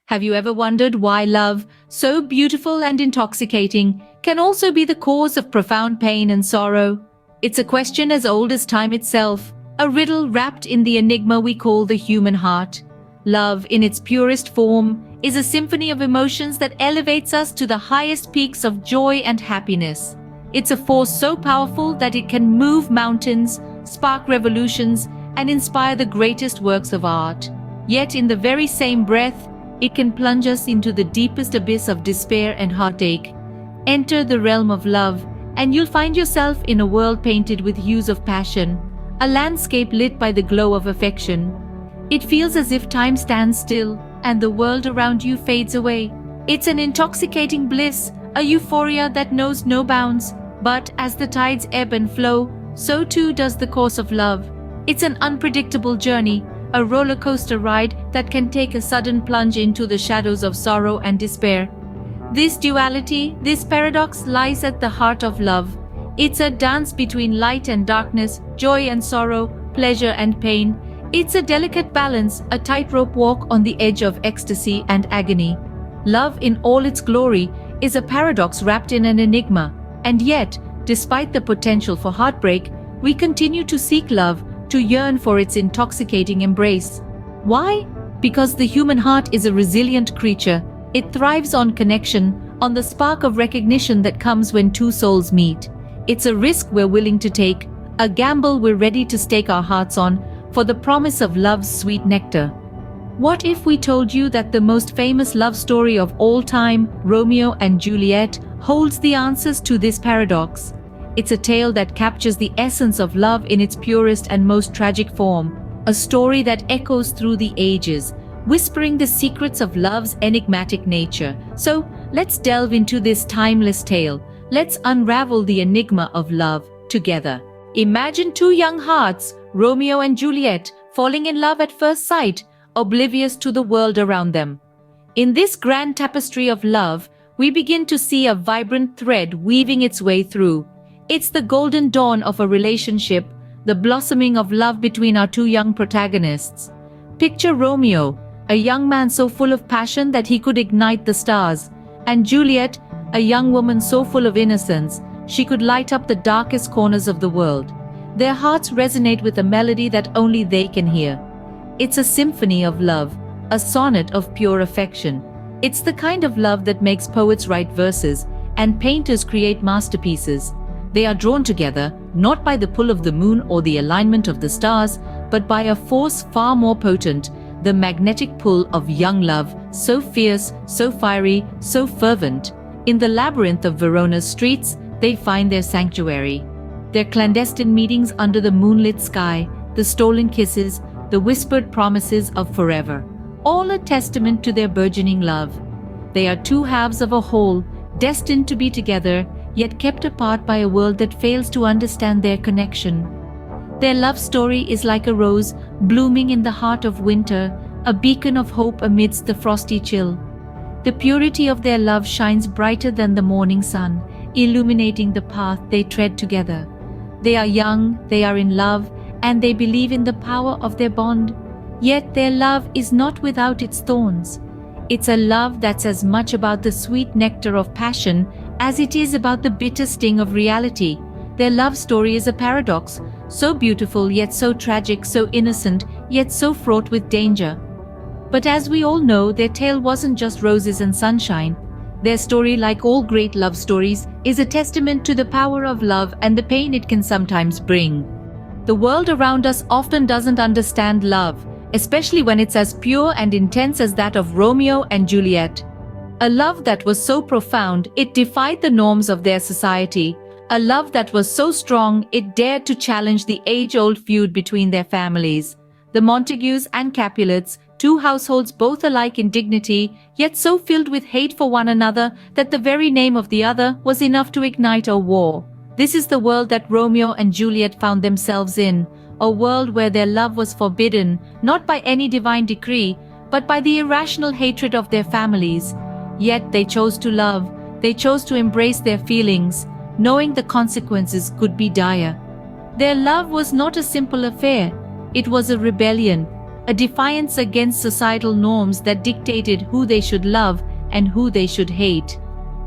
Have you ever wondered why love, so beautiful and intoxicating, can also be the cause of profound pain and sorrow? It's a question as old as time itself, a riddle wrapped in the enigma we call the human heart. Love, in its purest form, is a symphony of emotions that elevates us to the highest peaks of joy and happiness. It's a force so powerful that it can move mountains, spark revolutions, and inspire the greatest works of art. Yet in the very same breath, it can plunge us into the deepest abyss of despair and heartache. Enter the realm of love, and you'll find yourself in a world painted with hues of passion, a landscape lit by the glow of affection. It feels as if time stands still, and the world around you fades away. It's an intoxicating bliss, a euphoria that knows no bounds. But as the tides ebb and flow, so too does the course of love. It's an unpredictable journey, a roller coaster ride that can take a sudden plunge into the shadows of sorrow and despair. This duality, this paradox lies at the heart of love. It's a dance between light and darkness, joy and sorrow, pleasure and pain. It's a delicate balance, a tightrope walk on the edge of ecstasy and agony. Love in all its glory is a paradox wrapped in an enigma. And yet, despite the potential for heartbreak, we continue to seek love, to yearn for its intoxicating embrace. Why? Because the human heart is a resilient creature. It thrives on connection, on the spark of recognition that comes when two souls meet. It's a risk we're willing to take, a gamble we're ready to stake our hearts on, for the promise of love's sweet nectar. What if we told you that the most famous love story of all time, Romeo and Juliet, holds the answers to this paradox? It's a tale that captures the essence of love in its purest and most tragic form, a story that echoes through the ages, whispering the secrets of love's enigmatic nature. So, let's delve into this timeless tale. Let's unravel the enigma of love together. Imagine two young hearts, Romeo and Juliet, falling in love at first sight, oblivious to the world around them. In this grand tapestry of love, we begin to see a vibrant thread weaving its way through. It's the golden dawn of a relationship, the blossoming of love between our two young protagonists. Picture Romeo, a young man so full of passion that he could ignite the stars, and Juliet, a young woman so full of innocence, she could light up the darkest corners of the world. Their hearts resonate with a melody that only they can hear. It's a symphony of love, a sonnet of pure affection. It's the kind of love that makes poets write verses and painters create masterpieces. They are drawn together, not by the pull of the moon or the alignment of the stars, but by a force far more potent, the magnetic pull of young love, so fierce, so fiery, so fervent. In the labyrinth of Verona's streets, they find their sanctuary. Their clandestine meetings under the moonlit sky, the stolen kisses, the whispered promises of forever, all a testament to their burgeoning love. They are two halves of a whole, destined to be together, yet kept apart by a world that fails to understand their connection. Their love story is like a rose blooming in the heart of winter, a beacon of hope amidst the frosty chill. The purity of their love shines brighter than the morning sun, illuminating the path they tread together. They are young, they are in love, and they believe in the power of their bond. Yet their love is not without its thorns. It's a love that's as much about the sweet nectar of passion as it is about the bitter sting of reality. Their love story is a paradox, so beautiful yet so tragic, so innocent yet so fraught with danger. But as we all know, their tale wasn't just roses and sunshine. Their story, like all great love stories, is a testament to the power of love and the pain it can sometimes bring. The world around us often doesn't understand love, especially when it's as pure and intense as that of Romeo and Juliet. A love that was so profound, it defied the norms of their society. A love that was so strong, it dared to challenge the age-old feud between their families. The Montagues and Capulets, two households both alike in dignity, yet so filled with hate for one another that the very name of the other was enough to ignite a war. This is the world that Romeo and Juliet found themselves in, a world where their love was forbidden, not by any divine decree, but by the irrational hatred of their families. Yet they chose to love, they chose to embrace their feelings, knowing the consequences could be dire. Their love was not a simple affair, it was a rebellion. a defiance against societal norms that dictated who they should love and who they should hate.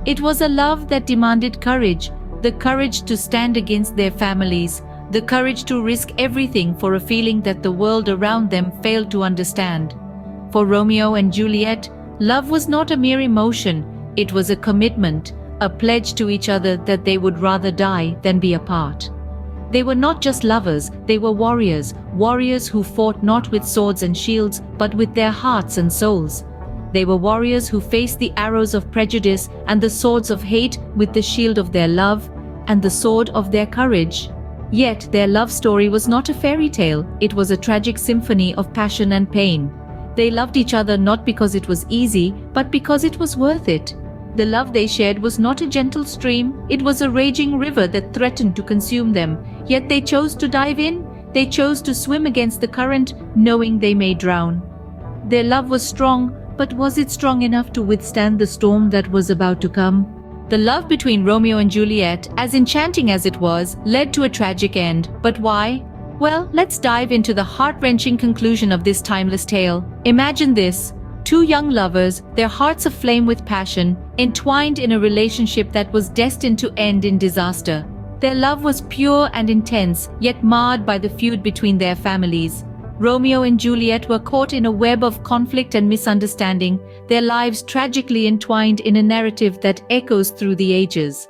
It was a love that demanded courage, the courage to stand against their families, the courage to risk everything for a feeling that the world around them failed to understand. For Romeo and Juliet, love was not a mere emotion, it was a commitment, a pledge to each other that they would rather die than be apart. They were not just lovers, they were warriors, warriors who fought not with swords and shields, but with their hearts and souls. They were warriors who faced the arrows of prejudice and the swords of hate with the shield of their love and the sword of their courage. Yet their love story was not a fairy tale, it was a tragic symphony of passion and pain. They loved each other not because it was easy, but because it was worth it. The love they shared was not a gentle stream, it was a raging river that threatened to consume them. Yet they chose to dive in, they chose to swim against the current, knowing they may drown. Their love was strong, but was it strong enough to withstand the storm that was about to come? The love between Romeo and Juliet, as enchanting as it was, led to a tragic end. But why? Well, let's dive into the heart-wrenching conclusion of this timeless tale. Imagine this. Two young lovers, their hearts aflame with passion, entwined in a relationship that was destined to end in disaster. Their love was pure and intense, yet marred by the feud between their families. Romeo and Juliet were caught in a web of conflict and misunderstanding, their lives tragically entwined in a narrative that echoes through the ages.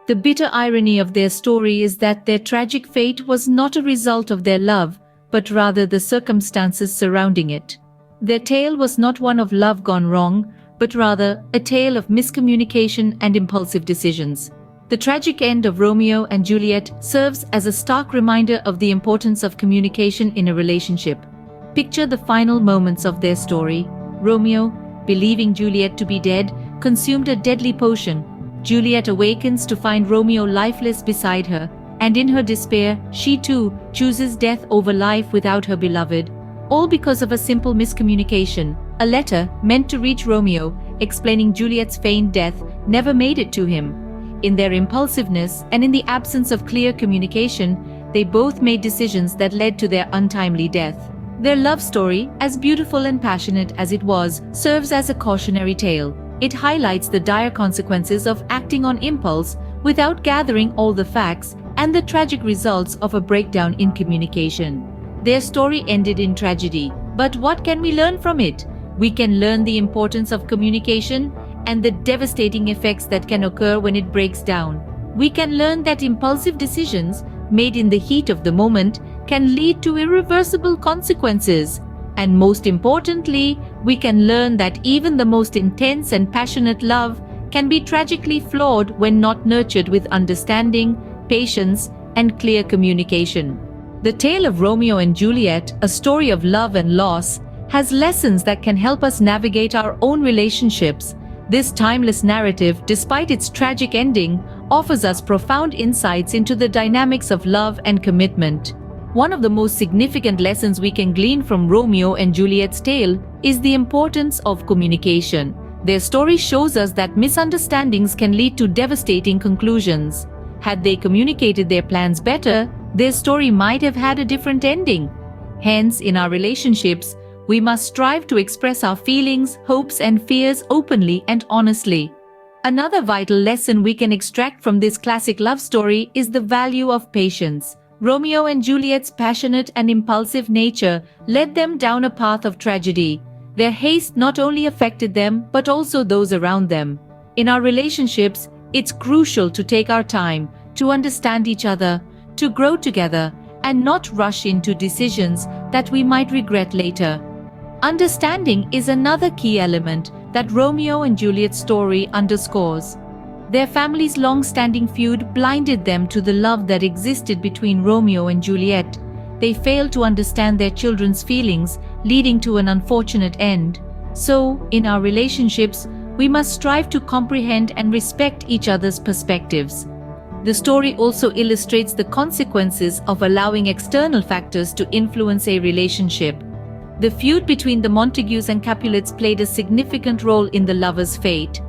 The bitter irony of their story is that their tragic fate was not a result of their love, but rather the circumstances surrounding it. Their tale was not one of love gone wrong, but rather a tale of miscommunication and impulsive decisions. The tragic end of Romeo and Juliet serves as a stark reminder of the importance of communication in a relationship. Picture the final moments of their story. Romeo, believing Juliet to be dead, consumed a deadly potion. Juliet awakens to find Romeo lifeless beside her, and in her despair, she too chooses death over life without her beloved. All because of a simple miscommunication. A letter, meant to reach Romeo, explaining Juliet's feigned death, never made it to him. In their impulsiveness and in the absence of clear communication, they both made decisions that led to their untimely death. Their love story, as beautiful and passionate as it was, serves as a cautionary tale. It highlights the dire consequences of acting on impulse without gathering all the facts and the tragic results of a breakdown in communication. Their story ended in tragedy, but what can we learn from it? We can learn the importance of communication and the devastating effects that can occur when it breaks down. We can learn that impulsive decisions, made in the heat of the moment, can lead to irreversible consequences. And most importantly, we can learn that even the most intense and passionate love can be tragically flawed when not nurtured with understanding, patience, and clear communication. The tale of Romeo and Juliet, a story of love and loss, has lessons that can help us navigate our own relationships. This timeless narrative, despite its tragic ending, offers us profound insights into the dynamics of love and commitment. One of the most significant lessons we can glean from Romeo and Juliet's tale is the importance of communication. Their story shows us that misunderstandings can lead to devastating conclusions. Had they communicated their plans better, their story might have had a different ending. Hence, in our relationships, we must strive to express our feelings, hopes, and fears openly and honestly. Another vital lesson we can extract from this classic love story is the value of patience. Romeo and Juliet's passionate and impulsive nature led them down a path of tragedy. Their haste not only affected them, but also those around them. In our relationships, it's crucial to take our time, to understand each other, to grow together, and not rush into decisions that we might regret later. Understanding is another key element that Romeo and Juliet's story underscores. Their family's long-standing feud blinded them to the love that existed between Romeo and Juliet. They failed to understand their children's feelings, leading to an unfortunate end. So, in our relationships, we must strive to comprehend and respect each other's perspectives. The story also illustrates the consequences of allowing external factors to influence a relationship. The feud between the Montagues and Capulets played a significant role in the lovers' fate.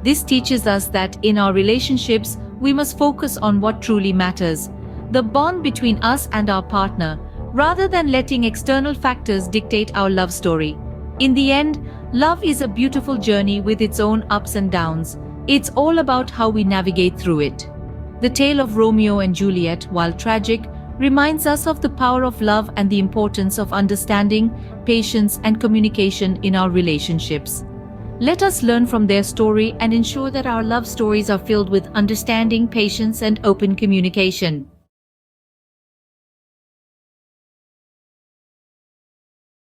This teaches us that in our relationships, we must focus on what truly matters, the bond between us and our partner, rather than letting external factors dictate our love story. In the end, love is a beautiful journey with its own ups and downs. It's all about how we navigate through it. The tale of Romeo and Juliet, while tragic, reminds us of the power of love and the importance of understanding, patience, and communication in our relationships. Let us learn from their story and ensure that our love stories are filled with understanding, patience, and open communication.